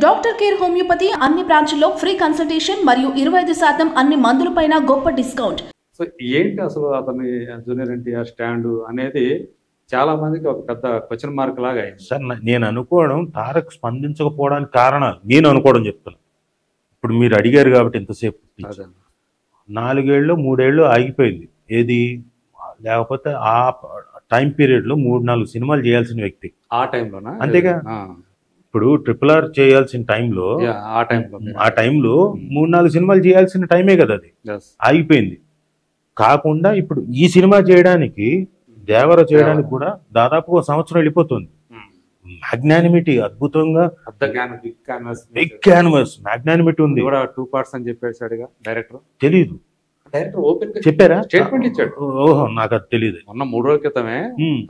Doctor care homeopathy అన్ని బ్రాంచ్ల్లో free consultation మరియు 25% అన్ని మందులపైన గొప్ప డిస్కౌంట్. సో ఏంటి అసలు అతని జూనియర్ ఎన్టీఆర్ స్టాండ్ అనేది చాలా మందికి ఒక పెద్ద క్వశ్చన్ మార్క్ లాగా అయింది. సార్ నేను అనుకోవడం తారక్ స్పందించకపోవడానికి కారణాలు నేను అనుకోవడం చెప్తున్నా. ఇప్పుడు మీరు అడిగారు కాబట్టి ఇంతసేపు 4 ఏళ్ళు 3 ఏళ్ళు ఆగిపోయింది ఏది, లేకపోతే ఆ టైం పీరియడ్లో 3-4 సినిమాలు చేయాల్సిన వ్యక్తి ఆ టైంలోనా? అంతేగా. ఇప్పుడు RRR చేయాల్సిన టైంలో ఆ టైంలో 3-4 సినిమాలు చేయాల్సిన టైమే కదా అది, ఆగిపోయింది. కాకుండా ఇప్పుడు ఈ సినిమా చేయడానికి దేవర చేయడానికి కూడా దాదాపు 1 సంవత్సరం వెళ్ళిపోతుంది. మ్యాగ్నానిమిటీ అద్భుతంగా, బిగ్ క్యాన్వాస్ మ్యాగ్నానిమిటీ ఉంది. 2 parts అని చెప్పేసాడుగా డైరెక్టర్. తెలీదు, డైరెక్టర్ ఓపెన్ చెప్పారా? స్టేట్మెంట్ ఇచ్చాడు. ఓహో, నాకు అది తెలియదు. మొన్న 3 రోజుల క్రితమే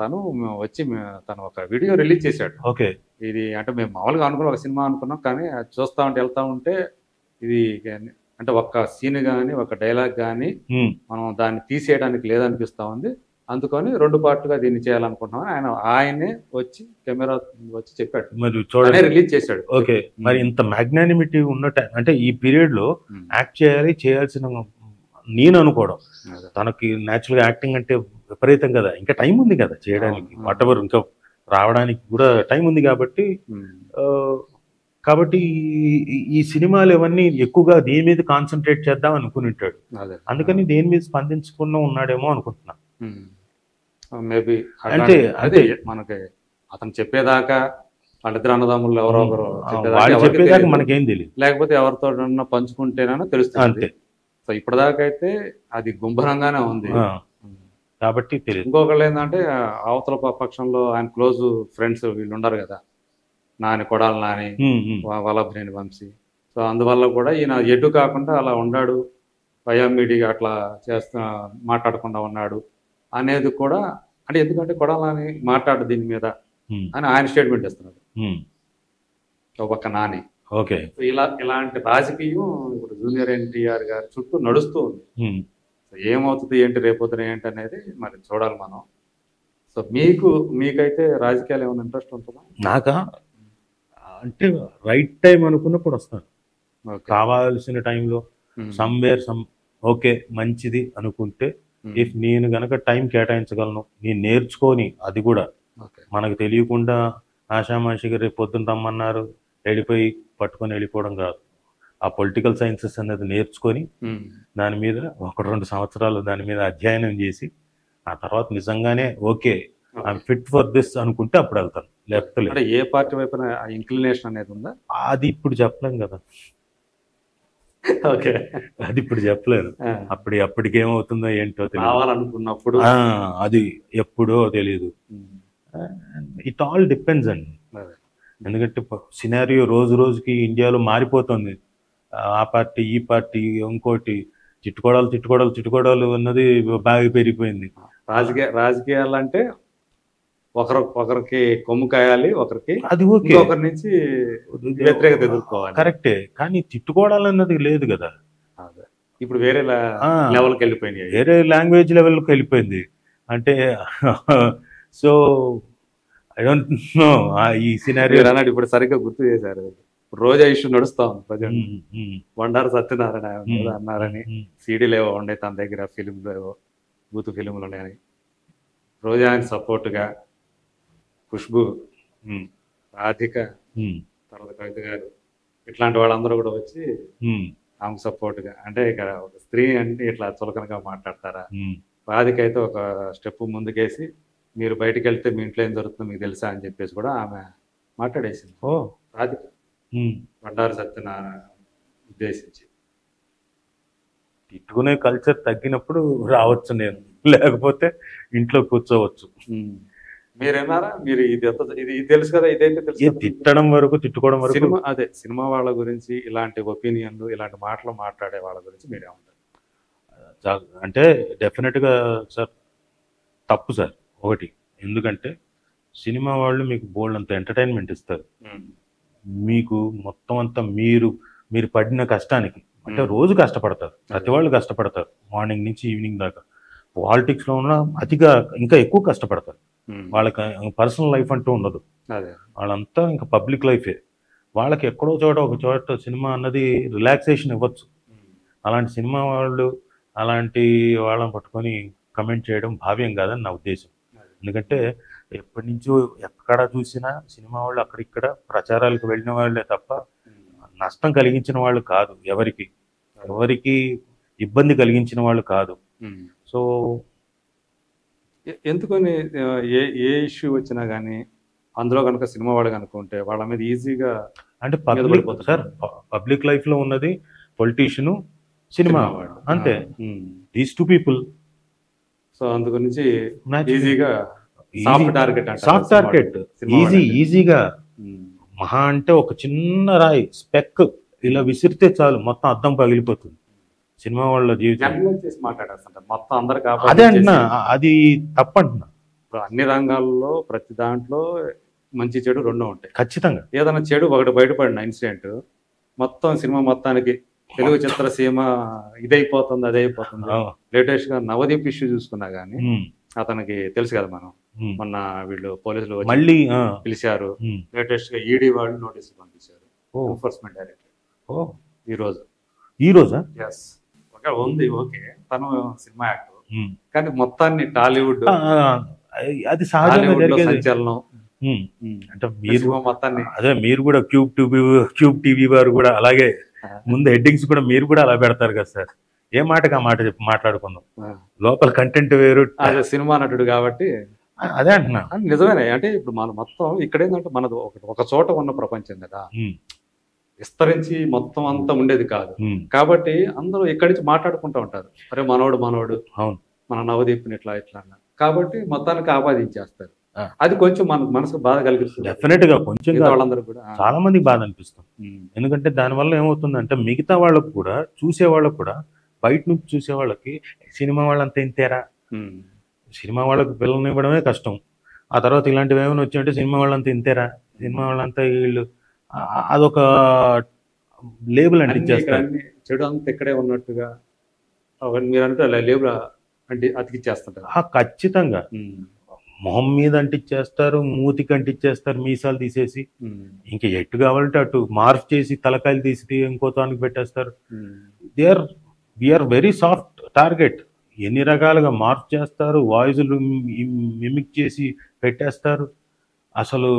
తను వచ్చి తను ఒక వీడియో రిలీజ్ చేశాడు. ఓకే, ఇది అంటే మేము మామూలుగా అనుకున్నాం, ఒక సినిమా అనుకున్నాం, కానీ అది చూస్తా ఉంటే వెళ్తా ఉంటే ఇది అంటే ఒక సీన్ కానీ ఒక డైలాగ్ కానీ మనం దాన్ని తీసేయడానికి లేదనిపిస్తా ఉంది. అందుకని 2 పార్ట్లుగా దీన్ని చేయాలనుకుంటున్నాం ఆయనే వచ్చి కెమెరా వచ్చి చెప్పాడు, మరి చూడండి రిలీజ్ చేశాడు. ఓకే, మరి ఇంత మ్యాగ్నానిమిటీ ఉన్న అంటే ఈ పీరియడ్ లో యాక్ట్ చేయాల్సిన నేను అనుకోవడం. తనకి న్యాచురల్ గా యాక్టింగ్ అంటే విపరీతం కదా, ఇంకా టైం ఉంది కదా చేయడానికి, వాటెవర్ ఇంకా రావడానికి కూడా టైం ఉంది కాబట్టి ఈ సినిమాలు ఇవన్నీ ఎక్కువగా దేని మీద కాన్సన్ట్రేట్ చేద్దాం అనుకుని ఉంటాడు. అందుకని దేని మీద స్పందించకుండా ఉన్నాడేమో అనుకుంటున్నా. మేబీ అంటే అదే మనకి అతను చెప్పేదాకా వాళ్ళిద్దరు అన్నదమ్ములు ఎవరో ఒకరు చెప్పేదాకా మనకేం తెలియదు, లేకపోతే ఎవరితో పంచుకుంటేనో తెలుస్తుంది అంతే. సో ఇప్పటిదాకా అయితే అది గుంభరంగానే ఉంది కాబట్టి తెలియదు. ఇంకొకళ్ళు ఏంటంటే అవతల పక్షంలో ఆయన క్లోజ్ ఫ్రెండ్స్ వీళ్ళు ఉండరు కదా, నాని, కొడాలి నాని, వల్లభనేని వంశీ. సో అందువల్ల కూడా ఈయన ఎటు కాకుండా అలా ఉన్నాడు, వయామీడిగా అట్లా మాట్లాడకుండా ఉన్నాడు అనేది కూడా. అంటే ఎందుకంటే కొడాలి నాని మాట్లాడు దీని మీద అని ఆయన స్టేట్మెంట్ ఇస్తున్నాడు, ఒక పక్క నాని. ఓకే, ఇలాంటి రాజకీయం ఇప్పుడు జూనియర్ ఎన్టీఆర్ గారి చుట్టూ నడుస్తూ ఉంది. ఏమవుతుంది ఏంటి రేపొద్దున ఏంటి అనేది మరి చూడాలి మనం. సో మీకైతే రాజకీయాలు ఏమైనా ఇంట్రెస్ట్ ఉంటుందా? నాకా అంటే రైట్ టైం అనుకున్నప్పుడు వస్తాను, కావాల్సిన టైంలో సమ్వేర్ ఓకే మంచిది అనుకుంటే, ఇఫ్ నేను గనక టైం కేటాయించగలను, నేను నేర్చుకొని, అది కూడా మనకు తెలియకుండా ఆషామాషిగా రేపు పొద్దున్న రమ్మన్నారు వెళ్ళిపోయి పట్టుకొని వెళ్ళిపోవడం కాదు. ఆ పొలిటికల్ సైన్సెస్ అనేది నేర్చుకొని దాని మీద 1-2 సంవత్సరాలు దాని మీద అధ్యయనం చేసి ఆ తర్వాత నిజంగానే okay I'm fit for this అనుకుంటే అప్పుడు వెళ్తాను, లేకపోతే ఏ పార్టీ వైపున ఇంక్లినేషన్ అనేది ఉందా అది ఇప్పుడు చెప్పలేం కదా. ఓకే, అది ఇప్పుడు చెప్పలేను, అప్పటికి ఏమవుతుందో ఏంటో తెలియాలనుకున్నప్పుడు అది ఎప్పుడో తెలియదు. ఇట్ ఆల్ డిపెండ్స్ అండి. ఎందుకంటే సినారియో రోజు రోజుకి ఇండియాలో మారిపోతుంది. ఆ పార్టీ ఈ పార్టీ ఇంకోటి చిట్టుకోడాలు అన్నది బాగా పెరిగిపోయింది. రాజకీయాలు అంటే ఒకరికి కొమ్ము కాయాలి, ఒకరికి అది ఓకే, ఒకరి నుంచి వ్యతిరేకత ఎదుర్కోవాలి, కరెక్టే. కానీ తిట్టుకోవడాలు అన్నది లేదు కదా. ఇప్పుడు వేరే లెవెల్కి వెళ్ళిపోయింది, వేరే లాంగ్వేజ్ లెవెల్కి వెళ్ళిపోయింది. అంటే సో ఐ డోంట్ నో ఈ సినారియో అన్నాడు. ఇప్పుడు సరిగ్గా గుర్తు చేశారు, రోజా ఇష్యూ నడుస్తా ఉంది ప్రజెంట్. బండారు సత్యనారాయణ అన్నారని సీడీలు ఏవో ఉండే తన దగ్గర, ఫిలింలు ఏవో బూతు ఫిలింలు ఉన్నాయని. రోజా ఆయన సపోర్ట్గా ఖుష్బు, రాధిక, తర్వాత కవిత గారు, ఇట్లాంటి వాళ్ళందరూ కూడా వచ్చి ఆమెకు సపోర్ట్గా. అంటే ఇక్కడ ఒక స్త్రీ అంటే ఇట్లా చులకనగా మాట్లాడతారా? రాధిక అయితే ఒక స్టెప్ ముందుకేసి మీరు బయటకు వెళ్తే మీ ఇంట్లో ఏం జరుగుతుందో మీకు తెలుసా అని చెప్పేసి కూడా ఆమె మాట్లాడేసింది. రాధిక బండారు సత్యనారాయణ ఉద్దేశించి. తిట్టుకునే కల్చర్ తగ్గినప్పుడు రావచ్చు నేను, లేకపోతే ఇంట్లో కూర్చోవచ్చు. మీరేనారా? మీరు ఇది తెలుసు కదా, ఇదైతే తెలుసు. తిట్టడం వరకు, తిట్టుకోవడం వరకు అదే సినిమా వాళ్ళ గురించి ఇలాంటి ఒపీనియన్లు, ఇలాంటి మాటలు మాట్లాడే వాళ్ళ గురించి మీరేమంటారు? అంటే డెఫినెట్గా సార్ తప్పు సార్ ఒకటి. ఎందుకంటే సినిమా వాళ్ళు మీకు బోల్డ్ అంత ఎంటర్టైన్మెంట్ ఇస్తారు, మీకు మొత్తం అంతా మీరు పడిన కష్టానికి, అంటే రోజు కష్టపడతారు, ప్రతి వాళ్ళు కష్టపడతారు మార్నింగ్ నుంచి ఈవినింగ్ దాకా. పాలిటిక్స్లో ఉన్న అతిగా ఇంకా ఎక్కువ కష్టపడతారు, వాళ్ళకి పర్సనల్ లైఫ్ అంటూ ఉండదు, వాళ్ళంతా ఇంకా పబ్లిక్ లైఫే. వాళ్ళకి ఎక్కడో చోట ఒక చోట సినిమా అన్నది రిలాక్సేషన్ ఇవ్వచ్చు. అలాంటి సినిమా వాళ్ళు అలాంటి వాళ్ళని పట్టుకొని కమెంట్ చేయడం భావ్యం కాదని నా ఉద్దేశం. ఎందుకంటే ఎప్పటి నుంచో ఎక్కడ చూసినా సినిమా వాళ్ళు అక్కడిక్కడ ప్రచారాలకు వెళ్ళిన వాళ్ళే తప్ప నష్టం కలిగించిన వాళ్ళు కాదు, ఎవరికి ఇబ్బంది కలిగించిన వాళ్ళు కాదు. సో ఎందుకని ఏ ఏ ఇష్యూ వచ్చినా కానీ అందులో కనుక సినిమా వాళ్ళు కనుకుంటే వాళ్ళ మీద ఈజీగా అంటే పబ్లిక్ లైఫ్ లో ఉన్నది పొలిటీషియను, సినిమా వాడు, అంతే. These two people. సో అందు గురించి ఈజీగా సాఫ్ట్ టార్గెట్ ఈజీగా మహా అంటే ఒక చిన్న రాయి స్పెక్ ఇలా విసిరితే చాలు మొత్తం అద్దం పగిలిపోతుంది సినిమా వాళ్ళ జీవితం. మొత్తం అందరికి అదే అంటున్నా, అది తప్పంటున్నా. ఇప్పుడు అన్ని రంగాల్లో ప్రతి దాంట్లో మంచి చెడు రెండు ఉంటాయి ఖచ్చితంగా. ఏదైనా చెడు ఒకటి బయటపడిన ఇన్సిడెంట్ మొత్తం సినిమా మొత్తానికి తెలుగు చిత్రసీమ ఇదైపోతుంది అదైపోతుంది. లేటెస్ట్ గా నవదీప్ ఇష్యూ చూసుకున్నా గానీ అతనికి తెలుసు కదా, మనం మొన్న వీళ్ళు పోలీసులు మళ్ళీ పిలిచారు. లేటెస్ట్ గా ఈడీ వాళ్ళు నోటీసులు పంపించారు ఎన్ఫోర్స్మెంట్ డైరెక్టర్ ఈ రోజా ఎస్ ఉంది. ఓకే, తను సినిమా యాక్టర్, కానీ మొత్తాన్ని టాలీవుడ్ అది సహజంగా సంచలనం. అంటే మీరు మొత్తాన్ని అదే మీరు కూడా క్యూబ్ టీవీ వారు కూడా అలాగే ముందు హెడ్డింగ్స్ కూడా మీరు కూడా అలా పెడతారు కదా సార్. ఏ మాటగా మాట చెప్పి మాట్లాడుకుందాం, లోపల కంటెంట్ వేరు. అదే సినిమా నటుడు కాబట్టి అదే అంటున్నా. నిజమేనా అంటే ఇప్పుడు మన మొత్తం ఇక్కడేందంటే మనది ఒక చోట ఉన్న ప్రపంచం కదా, విస్తరించి మొత్తం అంతా ఉండేది కాదు. కాబట్టి అందరూ ఇక్కడి నుంచి మాట్లాడుకుంటూ ఉంటారు, అరే మనోడు అవును మన నవదీప్ని ఇట్లా అన్న. కాబట్టి మొత్తానికి ఆపాదించేస్తారు. అది కొంచెం మన మనసుకు బాధ కలిగిస్తుంది. డెఫినెట్ గా కొంచెం వాళ్ళందరూ కూడా చాలా మందికి బాధ అనిపిస్తుంది. ఎందుకంటే దానివల్ల ఏమవుతుందంటే మిగతా వాళ్ళకు కూడా, చూసే వాళ్ళకు కూడా, బయట నుంచి చూసే వాళ్ళకి సినిమా వాళ్ళంతా ఇంతేరా, సినిమా వాళ్ళకి పిల్లల్ని ఇవ్వడమే కష్టం, ఆ తర్వాత ఇలాంటివి ఏమైనా వచ్చాయంటే సినిమా వాళ్ళంతా ఇంతేరా, సినిమా వాళ్ళంతా వీళ్ళు, అదొక లేబుల్ అంటించేస్తారు. చెడు అంతా ఇక్కడే ఉన్నట్టుగా మీరు అంటే లేబుల్ అంటే అతికిచ్చేస్తుంటారు. ఖచ్చితంగా మొహం మీద అంటిచ్చేస్తారు, మూతికి అంటిచ్చేస్తారు, మీసాలు తీసేసి ఇంకా ఎట్టు కావాలంటే అటు మార్ఫ్ చేసి తలకాయలు తీసి ఇంకో తానికి పెట్టేస్తారు. We are very soft target. ఎన్ని రకాలుగా మార్ఫ్ చేస్తారు, వాయిస్లు మిమిక్ చేసి పెట్టేస్తారు. అసలు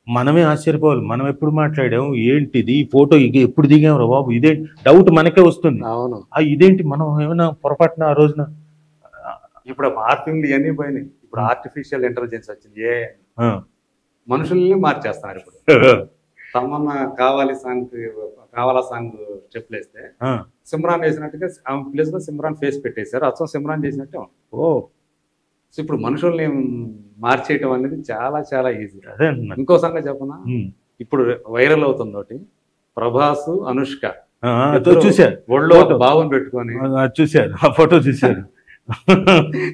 మనమే ఆశ్చర్యపోవాలి, మనం ఎప్పుడు మాట్లాడాము, ఏంటిది ఫోటో ఎప్పుడు దిగాం రా బాబు, ఇదే డౌట్ మనకే వస్తుంది. ఇదేంటి మనం ఏమైనా పొరపాటున ఆ రోజున. ఇప్పుడు మార్పింగ్లు ఇవన్నీ పోయినాయి. ఇప్పుడు ఆర్టిఫిషియల్ ఇంటెలిజెన్స్ వచ్చింది, మనుషుల్ని మార్చేస్తున్నారు. ఇప్పుడు తమన్నా కావాలా సాంగ్ స్టెప్లు వేస్తే సిమ్రాన్ వేసినట్టుగా ఆమె ప్లేస్ లో సిమ్రాన్ ఫేస్ పెట్టేశారు, అచ్చం సిమ్రాన్ చేసినట్టే. సో ఇప్పుడు మనుషుల్ని మార్చేయటం అనేది చాలా చాలా ఈజీ. ఇంకో సంగతి చెప్పనా, ఇప్పుడు వైరల్ అవుతుంది ఒకటి, ప్రభాస్ అనుష్క చూశారు ఒళ్ళో బావుని పెట్టుకొని చూశారు, ఆ ఫోటో చూశారు.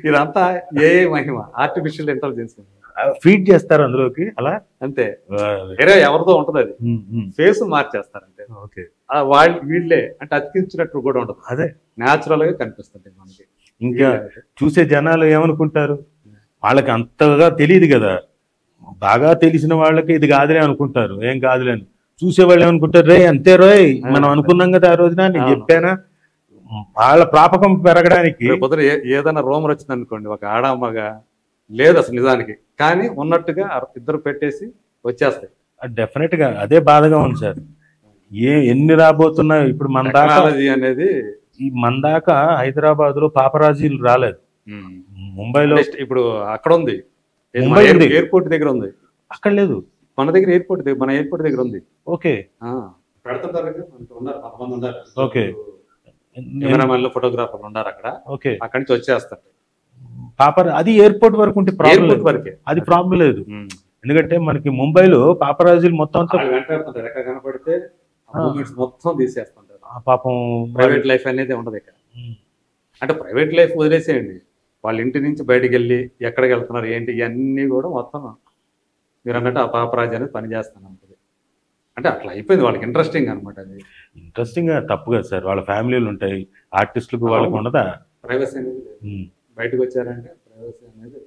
ఇదంతా ఏ మహిమ, ఆర్టిఫిషియల్ ఇంటెలిజెన్స్ ఫీడ్ చేస్తారు అందులోకి, అలా అంతే. వేరే ఎవరితో ఉంటది, అది ఫేస్ మార్చేస్తారు అంతే. వాళ్ళు వీళ్ళే అంటే అతికించినట్టు కూడా ఉండదు, అదే న్యాచురల్ గా కనిపిస్తుంది మనకి. ఇంకా చూసే జనాలు ఏమనుకుంటారు, వాళ్ళకి అంతగా తెలియదు కదా, బాగా తెలిసిన వాళ్ళకి ఇది కాదులే అనుకుంటారు, ఏం కాదులే అని. చూసేవాళ్ళు ఏమనుకుంటారు, రే అంతే రోయ్ మనం అనుకున్నాం కదా ఆ రోజున, నేను చెప్పానా. వాళ్ళ ప్రాపకం పెరగడానికి ఏదైనా రూమర్ వచ్చింది అనుకోండి, ఒక ఆడమ్మగా లేదు అసలు నిజానికి, కానీ ఉన్నట్టుగా ఇద్దరు పెట్టేసి వచ్చేస్తాయి. డెఫినెట్ గా అదే బాధగా ఉంది సార్. ఎన్ని రాబోతున్నాయి ఇప్పుడు మన దాకా అనేది. మన దాకా హైదరాబాద్ లో పాపరాజీలు రాలేదు, ముంబైలో ఇప్పుడు అక్కడ ఉంది, ఎయిర్పోర్ట్ దగ్గర ఉంది, అక్కడ లేదు. మన దగ్గర మన ఎయిర్పోర్ట్ దగ్గర ఉంది. ఓకే, ఓకే, కెమెరామెన్లు ఫోటోగ్రాఫర్లు ఉన్నారు అక్కడ. ఓకే, అక్కడి నుంచి వచ్చేస్తారు. అది ఎయిర్పోర్ట్ వరకు ఉంటే ప్రాబ్లం వరకే, అది ప్రాబ్లం లేదు. ఎందుకంటే మనకి ముంబైలో పాపరాజీలు మొత్తం కనపడితే మొత్తం తీసేస్తుంటారు. పాపం ప్రైవేట్ లైఫ్ అనేది ఉండదు ఇక్కడ. అంటే ప్రైవేట్ లైఫ్ వదిలేసేయండి, వాళ్ళ ఇంటి నుంచి బయటకు వెళ్ళి ఎక్కడికి వెళ్తున్నారు ఏంటి ఇవన్నీ కూడా మొత్తం మీరు అన్నట్టు ఆ పాపరాజీ అనేది పనిచేస్తాను ఉంటుంది. అంటే అట్లా అయిపోయింది వాళ్ళకి, ఇంట్రెస్టింగ్ అనమాట. అది ఇంట్రెస్టింగ్ తప్పు కదా సార్, వాళ్ళ ఫ్యామిలీలు ఉంటాయి, ఆర్టిస్టులకు వాళ్ళకు ఉండదా ప్రైవసీ అనేది. బయటకు వచ్చారంటే ప్రైవసీ అనేది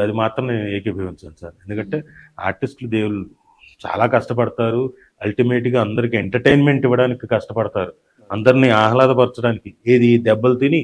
అది మాత్రం నేను ఏకీభవించాను సార్. ఎందుకంటే ఆర్టిస్టులు దేవుళ్ళు చాలా కష్టపడతారు. అల్టిమేట్గా అందరికి ఎంటర్టైన్మెంట్ ఇవ్వడానికి కష్టపడతారు, అందరినీ ఆహ్లాదపరచడానికి. ఏది దెబ్బలు తిని